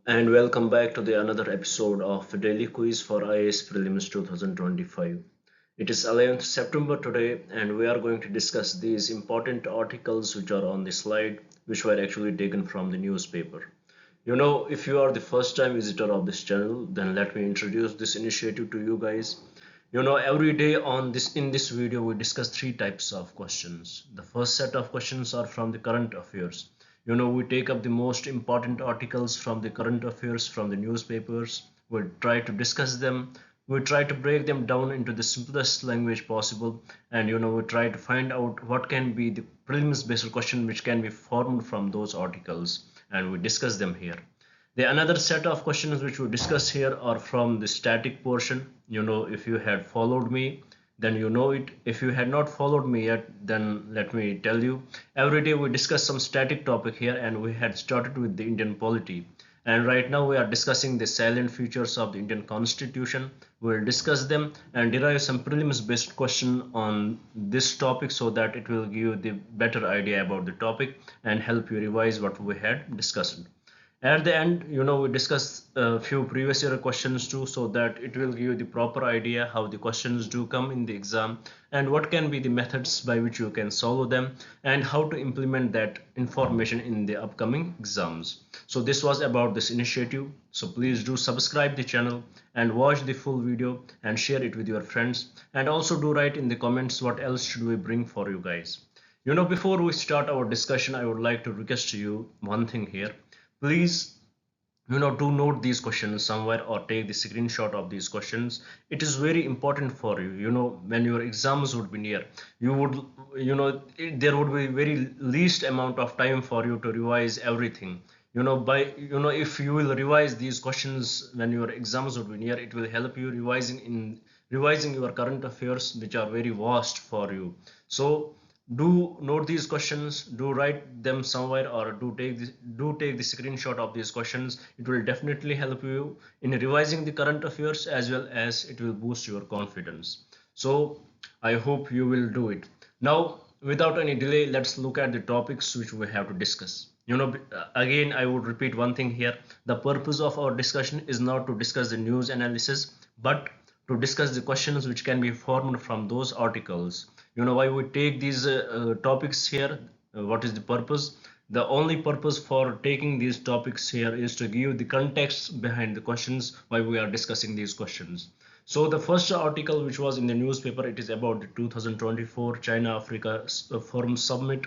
And welcome back to the another episode of Daily Quiz for IAS Prelims 2025. It is 11th September today, and we are going to discuss these important articles which are on the slide, which were actually taken from the newspaper. If you are the first time visitor of this channel, then let me introduce this initiative to you guys. Every day on this in this video we discuss three types of questions. The first set of questions are from the current affairs. We take up the most important articles from the current affairs from the newspapers. We try to discuss them. We try to break them down into the simplest language possible, and we try to find out what can be the prelims based question which can be formed from those articles, and we discuss them here. The another set of questions which we discuss here are from the static portion. If you had followed me, then you know it. If you had not followed me yet, then let me tell you. Every day we discuss some static topic here, and we had started with the Indian polity. And right now we are discussing the salient features of the Indian Constitution. We will discuss them and derive some prelims based question on this topic so that it will give you the better idea about the topic and help you revise what we had discussed. At the end, we discuss a few previous year questions too, so that it will give you the proper idea how the questions do come in the exam and what can be the methods by which you can solve them and how to implement that information in the upcoming exams. So this was about this initiative. So please do subscribe the channel and watch the full video and share it with your friends, and also do write in the comments what else should we bring for you guys. Before we start our discussion, I would like to request you one thing here. Please, do note these questions somewhere or take the screenshot of these questions. It is very important for you. When your exams would be near, you would, there would be very least amount of time for you to revise everything. If you will revise these questions when your exams would be near, it will help you revising your current affairs, which are very vast for you. So do note these questions, do write them somewhere, or do take the screenshot of these questions. It will definitely help you in revising the current affairs, as well as it will boost your confidence. So I hope you will do it. Now, without any delay, let's look at the topics which we have to discuss. Again, I would repeat one thing here. The purpose of our discussion is not to discuss the news analysis, but to discuss the questions which can be formed from those articles. Why we take these topics here? What is the purpose? The only purpose for taking these topics here is to give the context behind the questions why we are discussing these questions. So the first article which was in the newspaper, it is about the 2024 China Africa Forum Summit.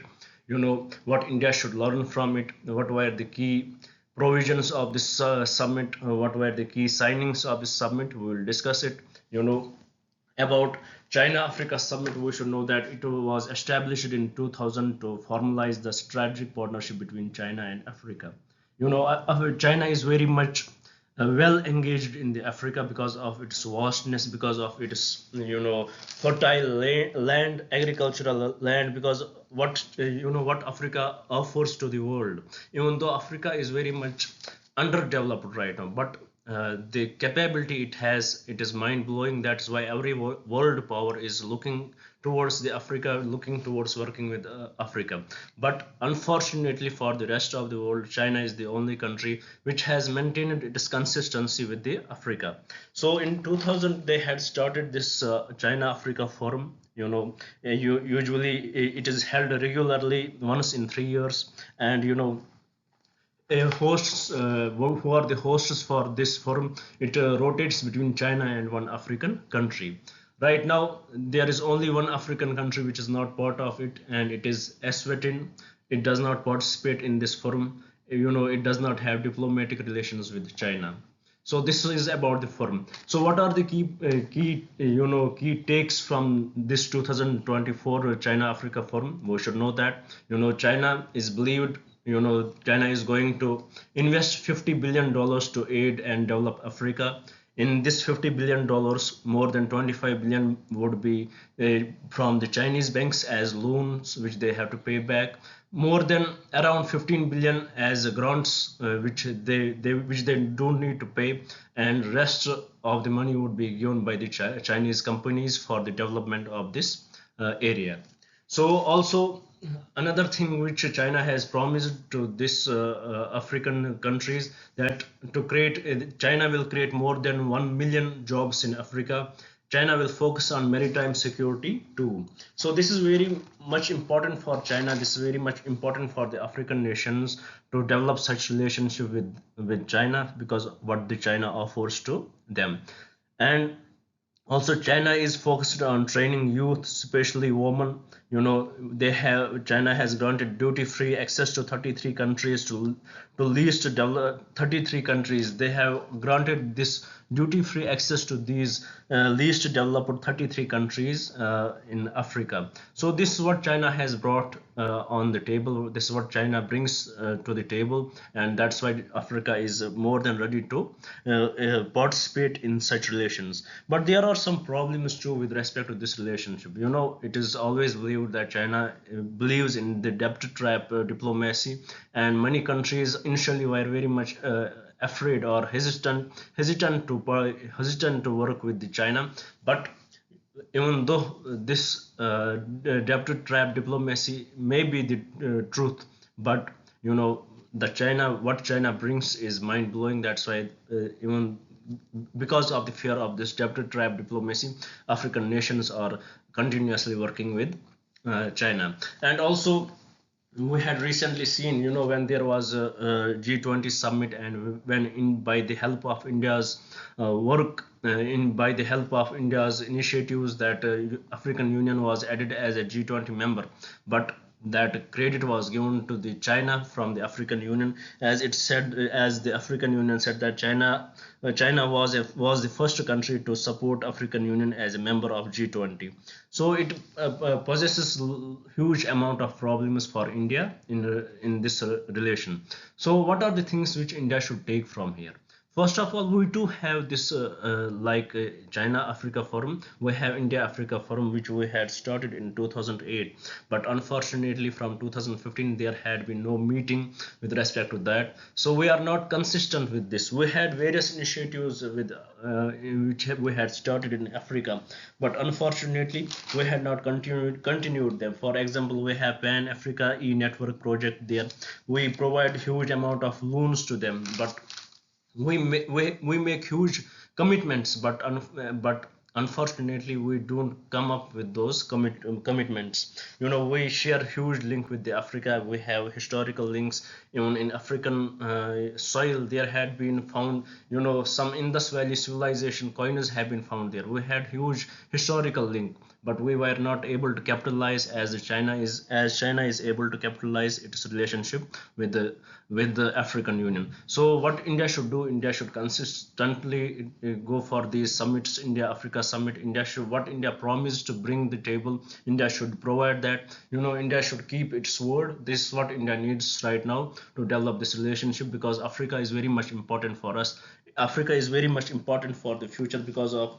What India should learn from it, what were the key provisions of this summit, what were the key signings of this summit. We will discuss it. About China Africa Summit, we should know that it was established in 2000 to formalize the strategic partnership between China and Africa. China is very much well engaged in the Africa because of its vastness, because of its fertile land, agricultural land, because what Africa offers to the world. Even though Africa is very much underdeveloped right now, but the capability it has, it is mind-blowing. That's why every world power is looking towards the Africa, looking towards working with Africa. But unfortunately for the rest of the world, China is the only country which has maintained its consistency with the Africa. So in 2000 they had started this China Africa Forum. Usually it is held regularly once in 3 years, and hosts who are the hosts for this forum, it rotates between China and one African country. Right now there is only one African country which is not part of it, and it is Eswatini. It does not participate in this forum. It does not have diplomatic relations with China. So this is about the forum. So what are the key takes from this 2024 China Africa Forum? We should know that China is believed, China is going to invest $50 billion to aid and develop Africa. In this $50 billion, more than 25 billion would be from the Chinese banks as loans, which they have to pay back. More than around 15 billion as grants, which they don't need to pay, and rest of the money would be given by the Chinese companies for the development of this area. So also another thing which China has promised to this African countries, that to create China will create more than 1 million jobs in Africa. China will focus on maritime security too. So this is very much important for China. This is very much important for the African nations to develop such relationship with China, because what the China offers to them. And also China is focused on training youth, especially women. They have China has granted duty free access to 33 countries, to least develop 33 countries. They have granted this duty free access to these least developed 33 countries in Africa. So this is what China has brought on the table. This is what China brings to the table, and that's why Africa is more than ready to participate in such relations. But there are some problems too with respect to this relationship. It is always believed that China believes in the debt trap diplomacy, and many countries initially were very much afraid or hesitant to work with the China. But even though this debt trap diplomacy may be the truth, but the China what China brings is mind blowing. That's why even because of the fear of this debt trap diplomacy, African nations are continuously working with China. And also we had recently seen, when there was a G20 summit, and when by the help of India's work, in by the help of India's initiatives, that African Union was added as a G20 member. But that credit was given to the China from the African Union, as the African Union said that China was the first country to support African Union as a member of G20. So it possesses huge amount of problems for India in this relation. So what are the things which India should take from here? First of all, we do have this China Africa Forum. We have India Africa Forum, which we had started in 2008, but unfortunately from 2015 there had been no meeting with respect to that. So we are not consistent with this. We had various initiatives which we had started in Africa, but unfortunately we had not continued them. For example, we have Pan Africa E-Network project there. We provide huge amount of loans to them, but we make huge commitments, but unfortunately we don't come up with those commitments. We share huge link with the Africa. We have historical links. Even in African soil there had been found, some Indus Valley civilization coins have been found there. We had huge historical link, but we were not able to capitalize as China is able to capitalize its relationship with the African Union. So what India should do, India should consistently go for these summits. India Africa summit, what India promised to bring the table, India should provide that. India should keep its word. This is what India needs right now to develop this relationship, because Africa is very much important for us. Africa is very much important for the future because of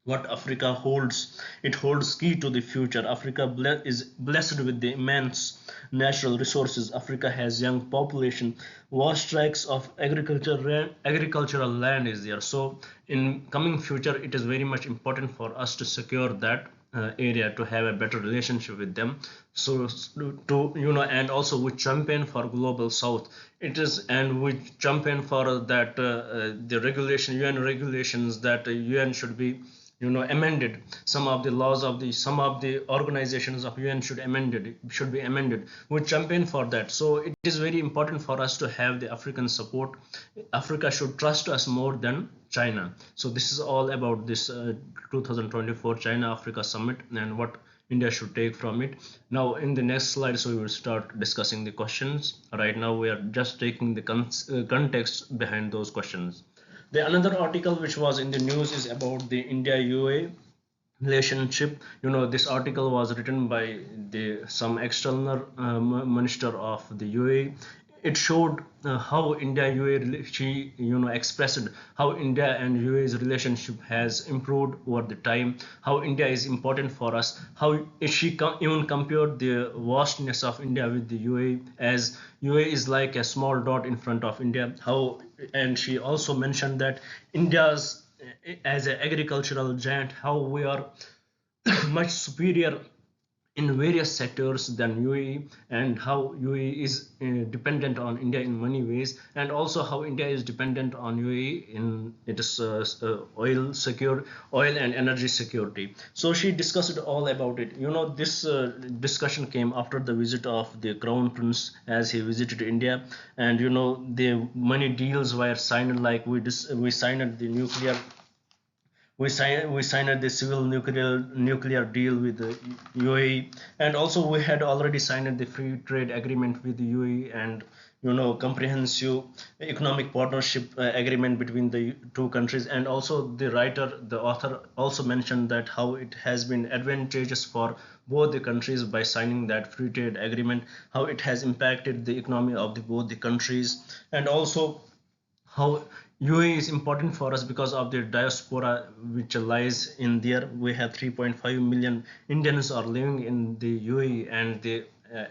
what Africa holds. It holds key to the future. Africa is blessed with the immense natural resources. Africa has young population, vast tracts of agricultural land is there. So in coming future, it is very much important for us to secure that area, to have a better relationship with them. So to and also we champion for global south. It is, and we champion for that the UN regulations, that UN should be amended. Some of the laws of some of the organizations of UN should be amended. We champion for that. So it is very important for us to have the African support. Africa should trust us more than China. So this is all about this 2024 China Africa summit, and what India should take from it. Now in the next slide, so we will start discussing the questions. Right now we are just taking the context behind those questions. The another article which was in the news is about the India UAE relationship. This article was written by the some external minister of the UAE. It showed how India UAE, she expressed how India and UAE's relationship has improved over the time, how India is important for us, how she even compared the vastness of India with the UAE, as UAE is like a small dot in front of India. How, and she also mentioned that India's as an agricultural giant, how we are much superior in various sectors than UAE, and how UAE is dependent on India in many ways, and also how India is dependent on UAE in its oil and energy security. So she discussed all about it. This discussion came after the visit of the Crown Prince as he visited India, and the many deals were signed, like we signed the nuclear we signed the civil nuclear deal with the UAE, and also we had already signed the free trade agreement with the UAE, and comprehensive economic partnership agreement between the two countries. And also the author also mentioned that how it has been advantageous for both the countries by signing that free trade agreement, how it has impacted the economy of both the countries, and also how UAE is important for us because of the diaspora which lies in there. We have 3.5 million Indians are living in the UAE, and the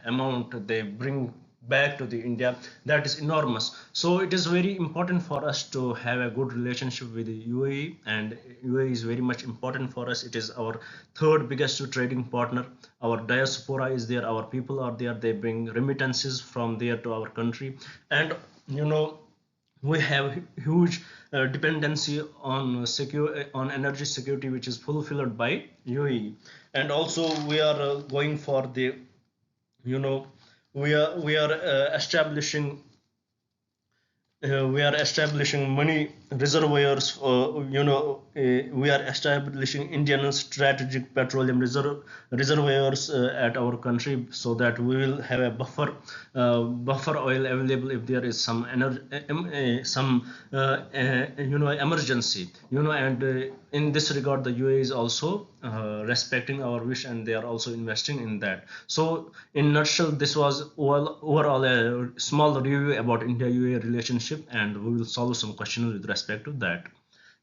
amount they bring back to the India, that is enormous. So it is very important for us to have a good relationship with the UAE, and UAE is very much important for us. It is our third biggest trading partner. Our diaspora is there, our people are there, they bring remittances from there to our country, and we have huge dependency on energy security, which is fulfilled by UAE. And also we are going for the you know we are establishing many reservoirs. We are establishing Indian strategic petroleum reservoirs at our country, so that we will have a buffer oil available if there is some emergency. And in this regard, the UAE is also respecting our wish, and they are also investing in that. So in nutshell, this was overall a small review about India-UAE relationship, and we will solve some questions with respect to that.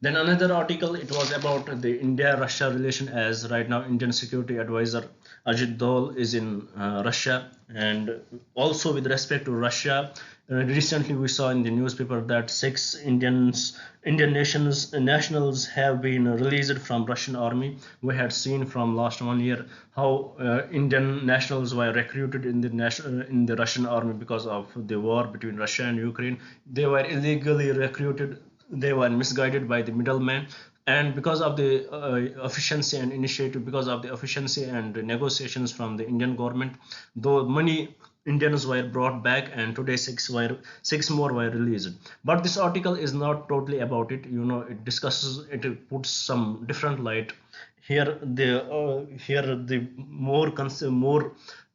Then another article, it was about the India-Russia relation, as right now Indian security advisor Ajit Dol is in Russia. And also with respect to Russia, recently we saw in the newspaper that 6 Indian nationals have been released from Russian army. We had seen from last 1 year how Indian nationals were recruited in the Russian army because of the war between Russia and Ukraine. They were illegally recruited, they were misguided by the middleman, and because of the efficiency and initiative, because of the efficiency and negotiations from the Indian government, though many Indians were brought back, and today six more were released. But this article is not totally about it. It puts some different light. Here the more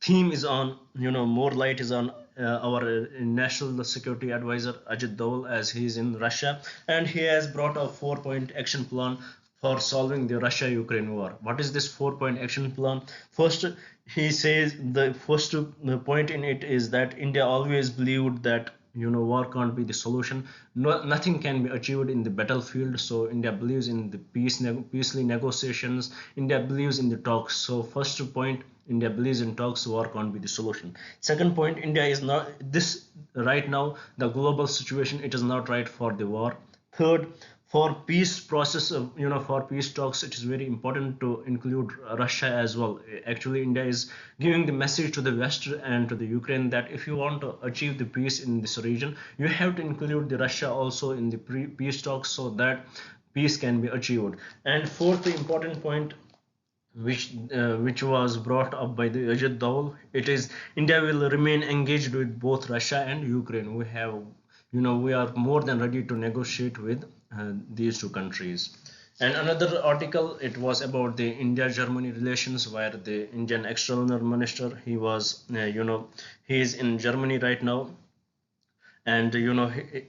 theme is on, more light is on our national security advisor Ajit Dol, as he is in Russia, and he has brought a 4-point action plan for solving the Russia-Ukraine war. What is this 4-point action plan? First, he says the first point in it is that India always believed that war can't be the solution. Nothing can be achieved in the battlefield. So India believes in the peaceful negotiations. India believes in the talks. So first point, India believes in talks. War can't be the solution. Second point, India is not this right now. The global situation, it is not right for the war. Third, for peace process, for peace talks, it is very important to include Russia as well. Actually, India is giving the message to the West and to the Ukraine that if you want to achieve the peace in this region, you have to include the Russia also in the peace talks, so that peace can be achieved. And fourth important point, which was brought up by the Ajit Dol, it is India will remain engaged with both Russia and Ukraine. We are more than ready to negotiate with these two countries. And another article, it was about the India-Germany relations, where the Indian external minister, he is in Germany right now. And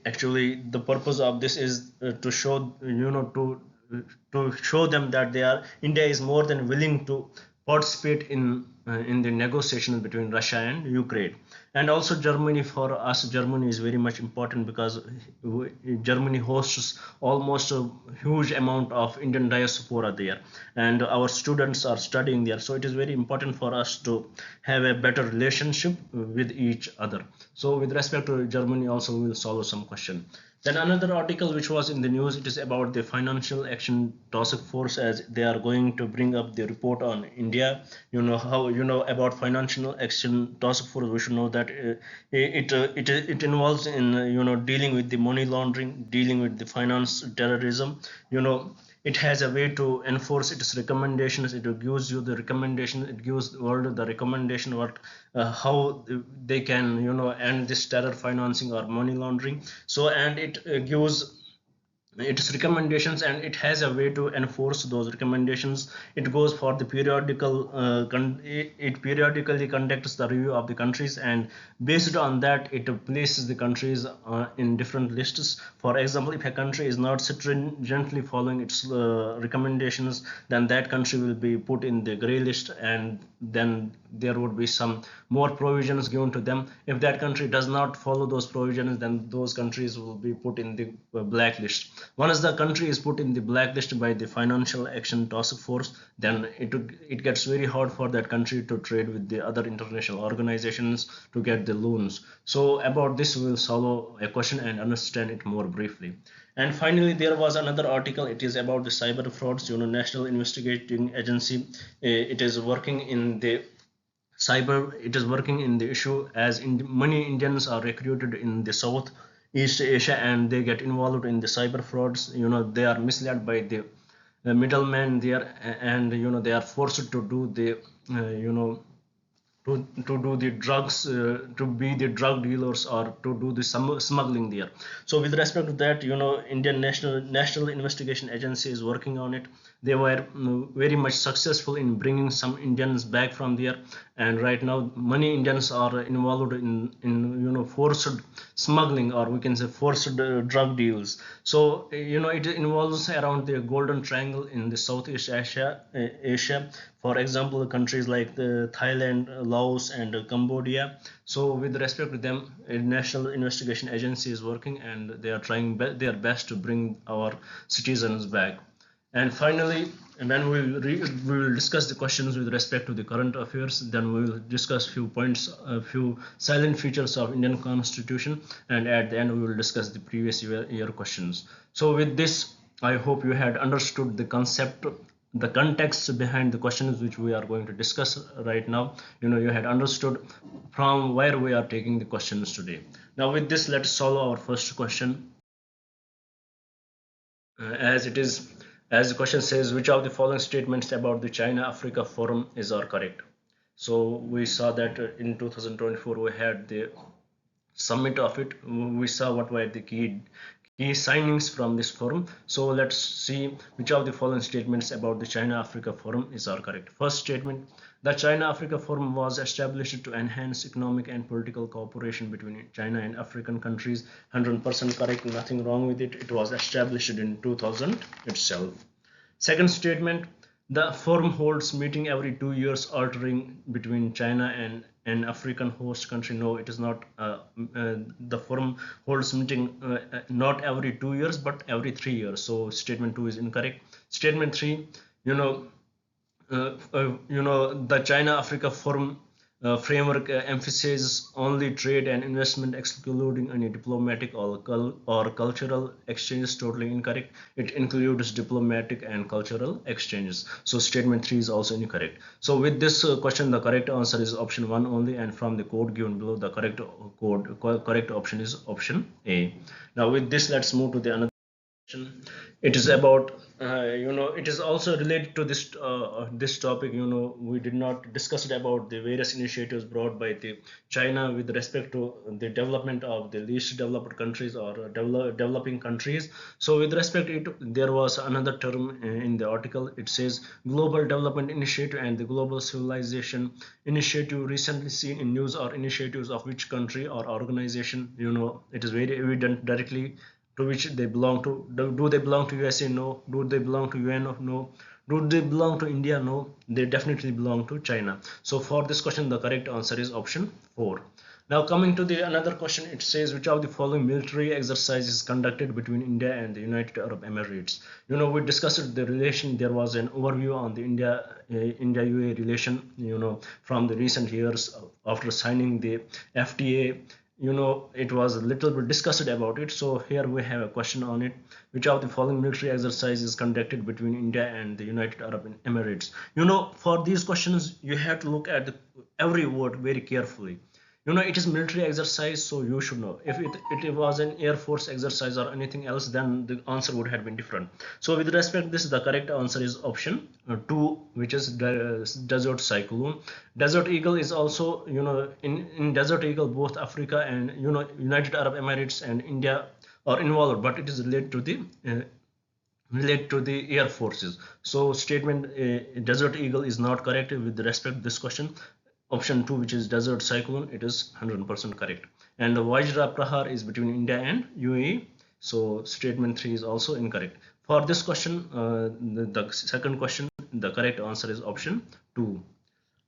actually the purpose of this is to show them that India is more than willing to participate in the negotiations between Russia and Ukraine. And also Germany, for us Germany is very much important because Germany hosts almost a huge amount of Indian diaspora there, and our students are studying there. So it is very important for us to have a better relationship with each other. So with respect to Germany also, we will solve some question. Then another article which was in the news, it is about the Financial Action Task Force, as they are going to bring up the report on India. You know how you know about Financial Action Task Force. We should know that it involves in dealing with the money laundering, dealing with the finance terrorism. You know, it has a way to enforce its recommendations. It gives you the recommendation, it gives the world the recommendation what how they can end this terror financing or money laundering. So and it gives its recommendations, and it has a way to enforce those recommendations. It goes for the periodical it periodically conducts the review of the countries, and based on that it places the countries in different lists. For example, if a country is not stringently following its recommendations, then that country will be put in the gray list, and then there would be some more provisions given to them. If that country does not follow those provisions, then those countries will be put in the blacklist. Once the country is put in the blacklist by the Financial Action Task Force, then it gets very hard for that country to trade with the other international organizations to get the loans. So about this we will solve a question and understand it more briefly. And finally, there was another article. It is about the cyber frauds. National Investigating Agency. It is working in the cyber. It is working in the issue, as many Indians are recruited in the South East Asia, and they get involved in the cyber frauds. They are misled by the middlemen there, and they are forced to do the to do the drugs, to be the drug dealers, or to do the smuggling there. So with respect to that, Indian National Investigation Agency is working on it. They were very much successful in bringing some Indians back from there, and right now many Indians are involved in forced smuggling, or we can say forced drug deals. So it involves around the golden triangle in the Southeast Asia. For example, countries like Thailand, Laos, and Cambodia. So with respect to them, a national investigation agency is working, and they are trying their best to bring our citizens back. And finally, and then we will discuss the questions with respect to the current affairs. Then we will discuss few points, a few silent features of Indian Constitution, and at the end we will discuss the previous year questions. So with this, I hope you had understood the concept, the context behind the questions which we are going to discuss right now. You had understood from where we are taking the questions today. Now with this, let's solve our first question. As it is, as the question says, which of the following statements about the China Africa Forum are correct? So we saw that in 2024 we had the summit of it. We saw what were the key signings from this forum. So let's see which of the following statements about the China Africa Forum are correct. First statement: the China Africa Forum was established to enhance economic and political cooperation between China and African countries. 100% correct, nothing wrong with it. It was established in 2000 itself. Second statement: the forum holds meeting every 2 years, altering between China and an African host country. No, it is not. The forum holds meeting not every 2 years, but every 3 years. So statement 2 is incorrect. Statement 3: the China Africa Forum framework emphasizes only trade and investment, excluding any diplomatic or cultural exchanges. Totally incorrect. It includes diplomatic and cultural exchanges. So statement 3 is also incorrect. So with this question, the correct answer is option 1 only, and from the code given below, the correct option is option A. Now with this, let's move to the another. It is about it is also related to this topic. We did not discuss it about the various initiatives brought by the China with respect to the development of the least developed countries, or developing countries. So with respect to it, there was another term in the article. It says Global Development Initiative and the Global Civilization Initiative, recently seen in news, or initiatives of which country or organization. It is very evident directly to which they belong to. Do they belong to USA? No. Do they belong to UN? No. Do they belong to India? No. They definitely belong to China. So for this question, the correct answer is option 4. Now coming to the another question, it says which of the following military exercises conducted between India and the United Arab Emirates? We discussed the relation. There was an overview on the India UAE relation. From the recent years after signing the FTA, it was a little bit discussed about it. So here we have a question on it. Which of the following military exercise is conducted between India and the United Arab Emirates? For these questions you have to look at every word very carefully. It is military exercise, so you should know. If it was an air force exercise or anything else, then the answer would have been different. So with respect to this, the correct answer is option 2, which is desert cyclone. Desert eagle is also, in desert eagle both Africa and United Arab Emirates and India are involved, but it is related to the air forces. So statement desert eagle is not correct with respect to this question. Option 2, which is desert cyclone, it is 100% correct. And the Vajra Prahar is between India and UAE. So statement 3 is also incorrect. For this question, the second question, the correct answer is option 2.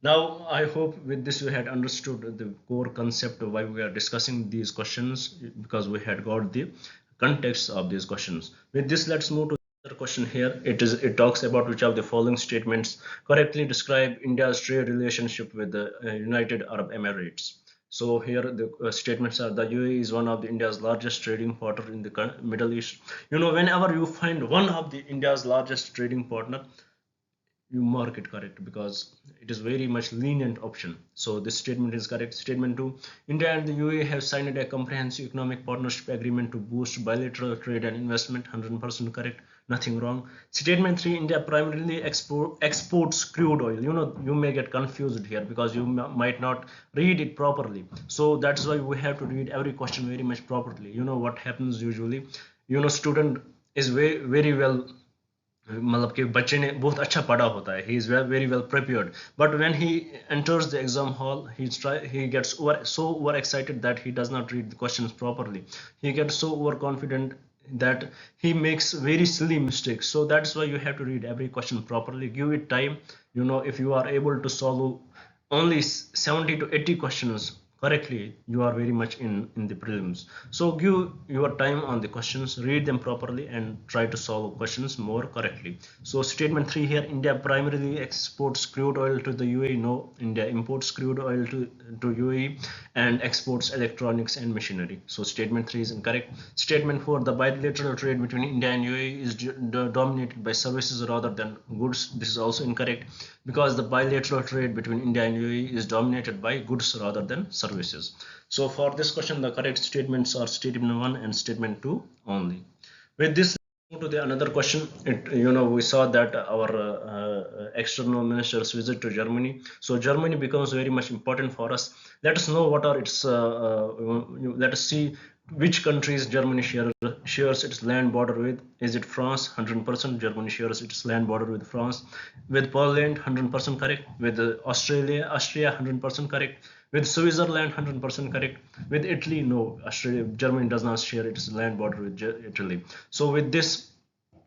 Now I hope with this you had understood the core concept of why we are discussing these questions, because we had got the context of these questions. With this, let's move to the question here. It talks about which of the following statements correctly describe India's trade relationship with the United Arab Emirates. So here the statements are: the UAE is one of the India's largest trading partner in the Middle East. Whenever you find one of the India's largest trading partner, you mark it correct, because it is very much lenient option. So this statement is correct. Statement 2, India and the UAE have signed a comprehensive economic partnership agreement to boost bilateral trade and investment. 100% correct, nothing wrong. Statement 3, India primarily exports crude oil. You may get confused here because you might not read it properly. So that's why we have to read every question very much properly. What happens usually, student is very well, मतलब कि बच्चे ने बहुत अच्छा पढ़ा होता है, he is very well prepared, but when he enters the exam hall, he gets so overexcited that he does not read the questions properly. He gets so overconfident that he makes very silly mistakes. So that's why you have to read every question properly, give it time. If you are able to solve only 70 to 80 questions correctly, you are very much in the prelims. So give your time on the questions, read them properly, and try to solve questions more correctly. So statement 3 here, India primarily exports crude oil to the UAE. No, India imports crude oil to UAE and exports electronics and machinery. So statement 3 is incorrect. Statement 4, the bilateral trade between India and UAE is dominated by services rather than goods. This is also incorrect, because the bilateral trade between India and UAE is dominated by goods rather than services. So for this question, the correct statements are statement 1 and statement 2 only. With this, move to the another question. We saw that our external ministers visit to Germany. So Germany becomes very much important for us. Let us know what are its. Let us see which countries Germany shares its land border with. Is it France? 100%. Germany shares its land border with France. With Poland, 100% correct. With Austria, 100% correct. With Switzerland, 100% correct. With Italy, no. Germany does not share its land border with Italy. So with this,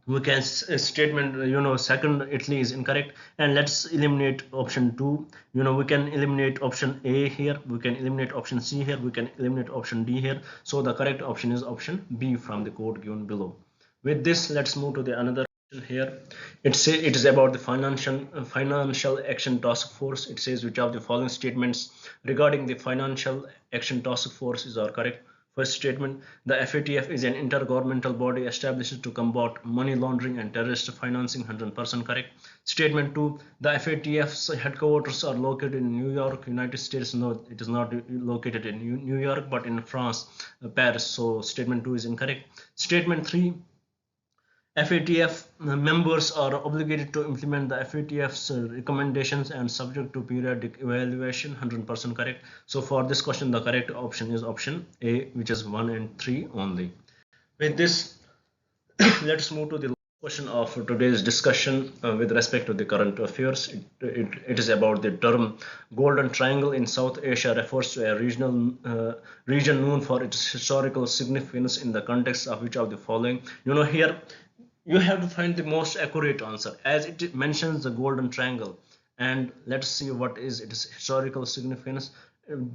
we can statement, second, Italy is incorrect, and let's eliminate option 2. We can eliminate option A here, we can eliminate option C here, we can eliminate option D here. So the correct option is option B from the code given below. With this, let's move to the another here. It is about the financial action task force. It says which of the following statements regarding the financial action task forces are correct. First statement, the FATF is an intergovernmental body established to combat money laundering and terrorist financing. 100% correct. Statement 2, the FATF's headquarters are located in New York, United States. No, it is not located in New York, but in France, Paris. So statement 2 is incorrect. Statement 3, FATF members are obligated to implement the FATF's recommendations and subject to periodic evaluation. 100% correct. So for this question, the correct option is option A, which is 1 and 3 only. With this, let's move to the question of today's discussion with respect to the current affairs. It is about the term Golden Triangle in South Asia refers to a region known for its historical significance in the context of which of the following. Here you have to find the most accurate answer, as it mentions the Golden Triangle, and let's see what is its historical significance.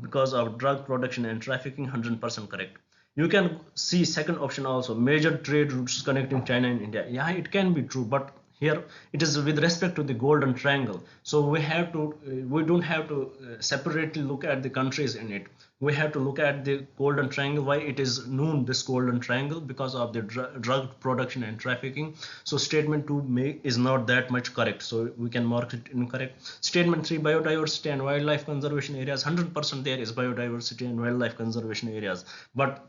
Because of drug production and trafficking, 100% correct. You can see second option also, major trade routes connecting China and India. Yeah, it can be true, but Here it is with respect to the golden triangle, so we don't have to separately look at the countries in it. We have to look at the golden triangle. Why it is known this golden triangle? Because of the drug production and trafficking. So statement 2 is not that much correct, so we can mark it incorrect. Statement 3, biodiversity and wildlife conservation areas, 100% there is biodiversity and wildlife conservation areas. But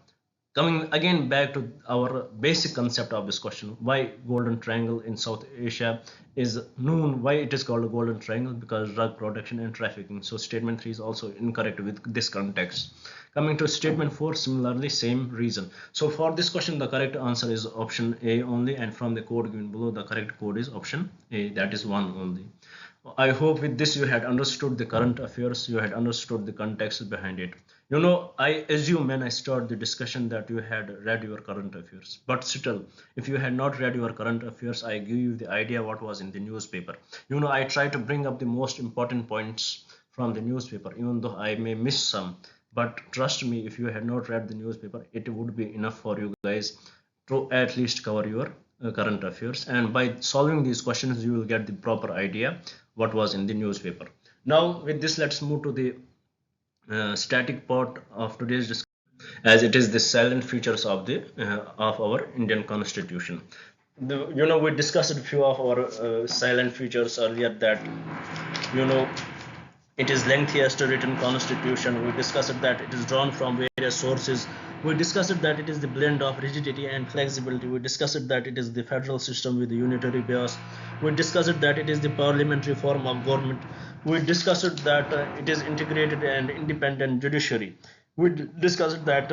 coming again back to our basic concept of this question, why golden triangle in South Asia is known, why it is called a golden triangle? Because drug production and trafficking. So statement 3 is also incorrect with this context. Coming to statement 4, similarly same reason. So for this question the correct answer is option A only, and from the code given below the correct code is option A, that is 1 only. I hope with this you had understood the current affairs, you had understood the context behind it. I assume when I start the discussion that you had read your current affairs, but still, if you had not read your current affairs, I give you the idea what was in the newspaper. I try to bring up the most important points from the newspaper, even though I may miss some. But trust me, if you had not read the newspaper, it would be enough for you guys to at least cover your current affairs. And by solving these questions, you will get the proper idea what was in the newspaper. Now, with this, let's move to the static part of today's discussion, as it is the silent features of the of our Indian Constitution. We discussed a few of our silent features earlier, that it is lengthiest written constitution. We discussed that it is drawn from various sources. We discussed that it is the blend of rigidity and flexibility. We discussed that it is the federal system with the unitary bias. We discussed that it is the parliamentary form of government. We discussed that it is integrated and independent judiciary. We discussed that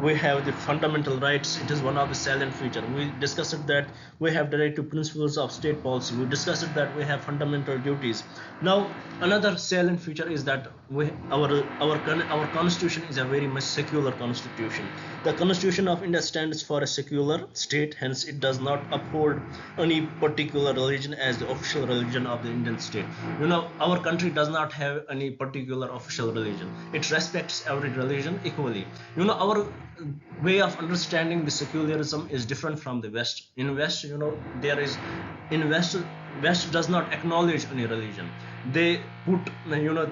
we have the fundamental rights. It is one of the salient features. We discussed that we have the right to principles of state policy. We discussed that we have fundamental duties. Now, another salient feature is that our constitution is a very much secular constitution. The Constitution of India stands for a secular state. Hence, it does not uphold any particular religion as the official religion of the Indian state. Our country does not have any particular official religion. It respects every religion equally. Our way of understanding the secularism is different from the West. In West, West does not acknowledge any religion. They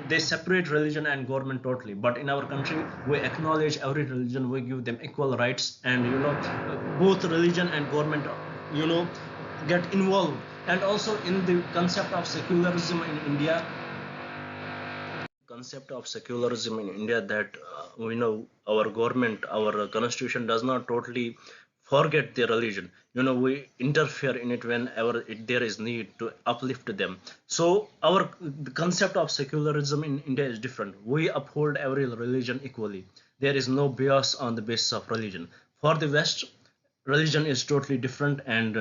they separate religion and government totally. But in our country, we acknowledge every religion. We give them equal rights, and both religion and government get involved. And also in the concept of secularism in India, that our government, our constitution does not totally forget their religion. We interfere in it whenever there is need to uplift them. So the concept of secularism in India is different. We uphold every religion equally. There is no bias on the basis of religion. For the West, religion is totally different, and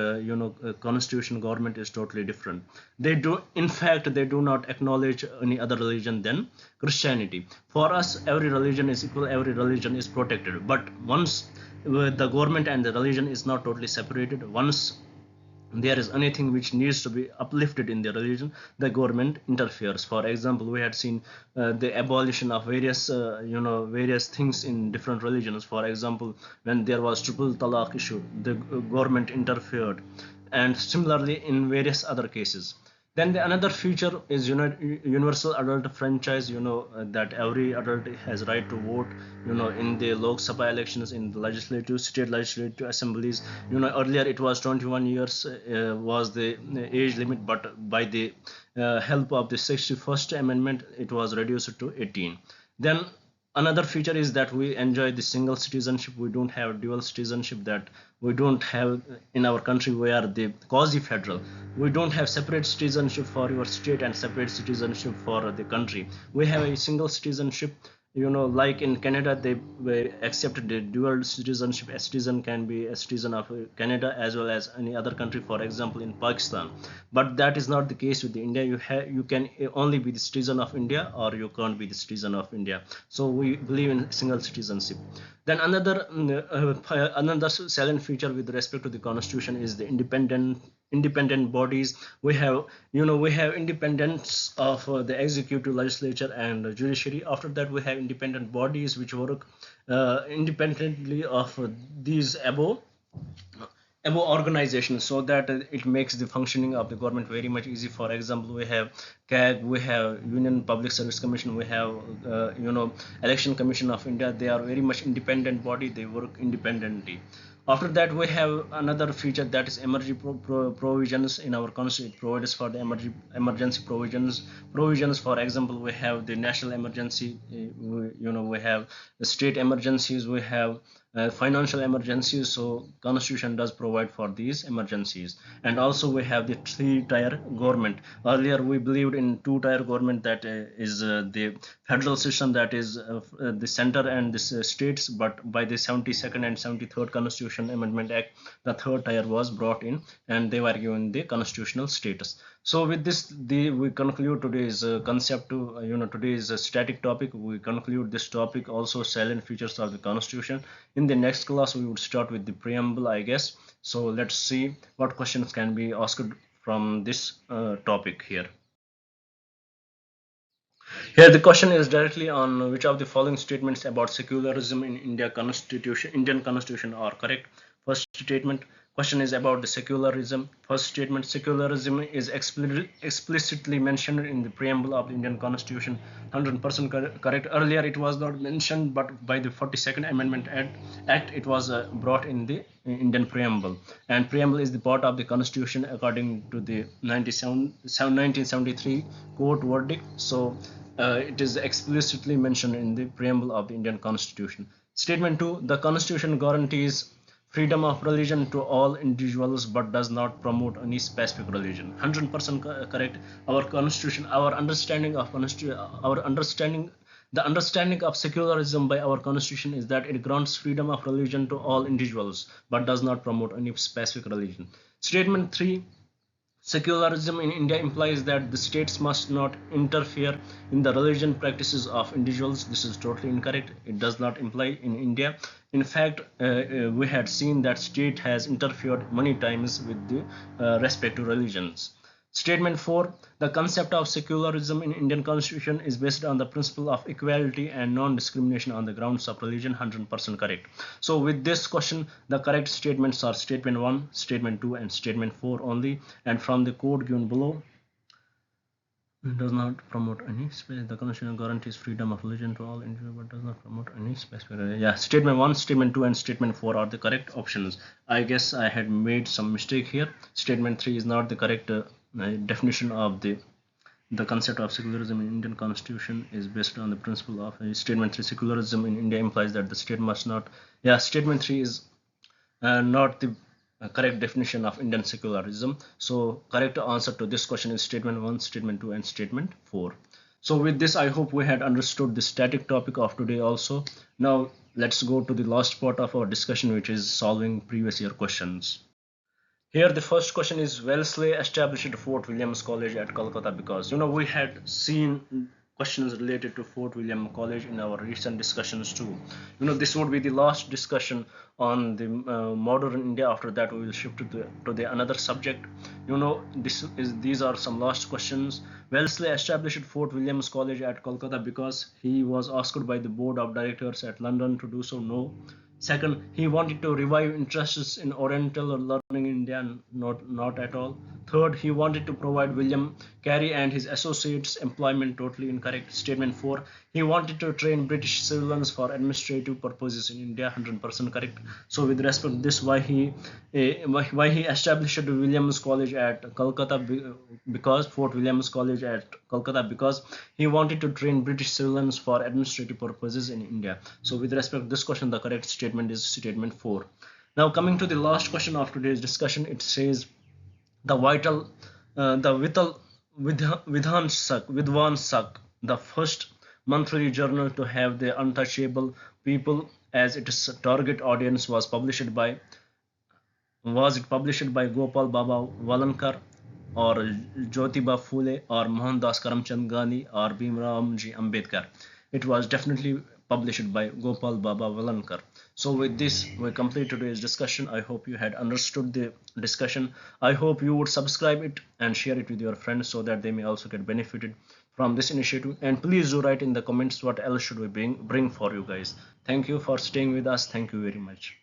constitution, government is totally different. They do not acknowledge any other religion than Christianity. For us, every religion is equal, every religion is protected. But once the government and the religion is not totally separated, once there is anything which needs to be uplifted in the religion, the government interferes. For example, we had seen the abolition of various things in different religions. For example, when there was triple talaq issue, the government interfered, and similarly in various other cases. Then another feature is universal adult franchise. That every adult has right to vote. In the Lok Sabha elections, in the state legislative assemblies. Earlier it was 21 years was the age limit, but by the help of the 61st Amendment, it was reduced to 18. Then another feature is that we enjoy the single citizenship. We don't have dual citizenship, that we don't have in our country. We are the quasi-federal. We don't have separate citizenship for your state and separate citizenship for the country. We have a single citizenship. Like in Canada, they accepted the dual citizenship. A citizen can be a citizen of Canada as well as any other country, for example in Pakistan. But that is not the case with India. You can only be the citizen of India, or you can't be the citizen of India. So we believe in single citizenship. Then another salient feature with respect to the constitution is the independent bodies. We have independence of the executive, legislature, and judiciary. After that, we have independent bodies which work independently of these above. above organization, so that it makes the functioning of the government very much easy. For example, we have CAG, we have Union Public Service Commission, we have Election Commission of India. They are very much independent body, they work independently. After that, we have another feature, that is provisions in our constitution. It provides for the emergency provisions. For example, we have the national emergency, we have the state emergencies, we have financial emergencies. So constitution does provide for these emergencies. And also we have the three-tier government. Earlier we believed in two-tier government, that is the federal system, that is the center and the states. But by the 72nd and 73rd Constitution Amendment Act, the third tier was brought in, and they were given the constitutional status. So with this, we conclude today's concept to today's static topic. We conclude this topic, also salient features of the constitution. In the next class, we would start with the preamble, I guess. So let's see what questions can be asked from this topic here. Here the question is directly on which of the following statements about secularism in Indian Constitution are correct. First statement, question is about the secularism. First statement, secularism is explicitly mentioned in the preamble of the Indian Constitution. 100% correct. Earlier it was not mentioned, but by the 42nd Amendment Act it was brought in the Indian preamble. And preamble is the part of the Constitution according to the 1973 court verdict. So it is explicitly mentioned in the preamble of the Indian Constitution. Statement 2, the Constitution guarantees freedom of religion to all individuals but does not promote any specific religion. 100% correct. Our constitution, our understanding of the understanding of secularism by our constitution is that it grants freedom of religion to all individuals but does not promote any specific religion. Statement 3, secularism in India implies that the states must not interfere in the religion practices of individuals. This is totally incorrect. It does not imply in India. In fact, we had seen that state has interfered many times with the respect to religions. Statement 4, the concept of secularism in Indian Constitution is based on the principle of equality and non-discrimination on the grounds of religion. 100% correct. So with this question, the correct statements are statement 1, statement 2 and statement 4 only. And from the code given below, it does not promote any space. The Constitution guarantees freedom of religion to all individuals but does not promote any specific religion. Yeah, statement 1, statement 2 and statement 4 are the correct options. I guess I had made some mistake here. Statement 3 is not the correct definition of the concept of secularism in Indian Constitution is based on the principle of statement 3, secularism in India implies that the state must not. Yeah, statement 3 is not the correct definition of Indian secularism. So correct answer to this question is statement 1, statement 2 and statement 4. So with this, I hope we had understood the static topic of today also. Now let's go to the last part of our discussion, which is solving previous year questions. Here the first question is, Wellesley established Fort Williams College at Calcutta because we had seen questions related to Fort William College in our recent discussions too. This would be the last discussion on the modern India. After that we will shift to the another subject. These are some last questions. Wellesley established Fort Williams College at Calcutta because he was asked by the board of directors at London to do so. No. Second, he wanted to revive interests in Oriental learning in India. Not at all. Third, he wanted to provide William Carey and his associates employment. Totally incorrect. Statement 4, he wanted to train British civilians for administrative purposes in India. 100% correct. So with respect to this, why he established Williams College at Calcutta, because Fort Williams College at Calcutta, because he wanted to train British civilians for administrative purposes in India. So with respect to this question, the correct statement is statement 4. Now coming to the last question of today's discussion, it says the Vidwan Sak, the first monthly journal to have the untouchable people as its target audience, was it published by Gopal Baba Walankar or Jyotiba Phule or Mohandas Karamchand Gandhi or Bhimramji Ambedkar? It was definitely published by Gopal Baba Walankar. So with this, we complete today's discussion. I hope you had understood the discussion. I hope you would subscribe it and share it with your friends so that they may also get benefited from this initiative. And please do write in the comments what else should we bring for you guys. Thank you for staying with us. Thank you very much.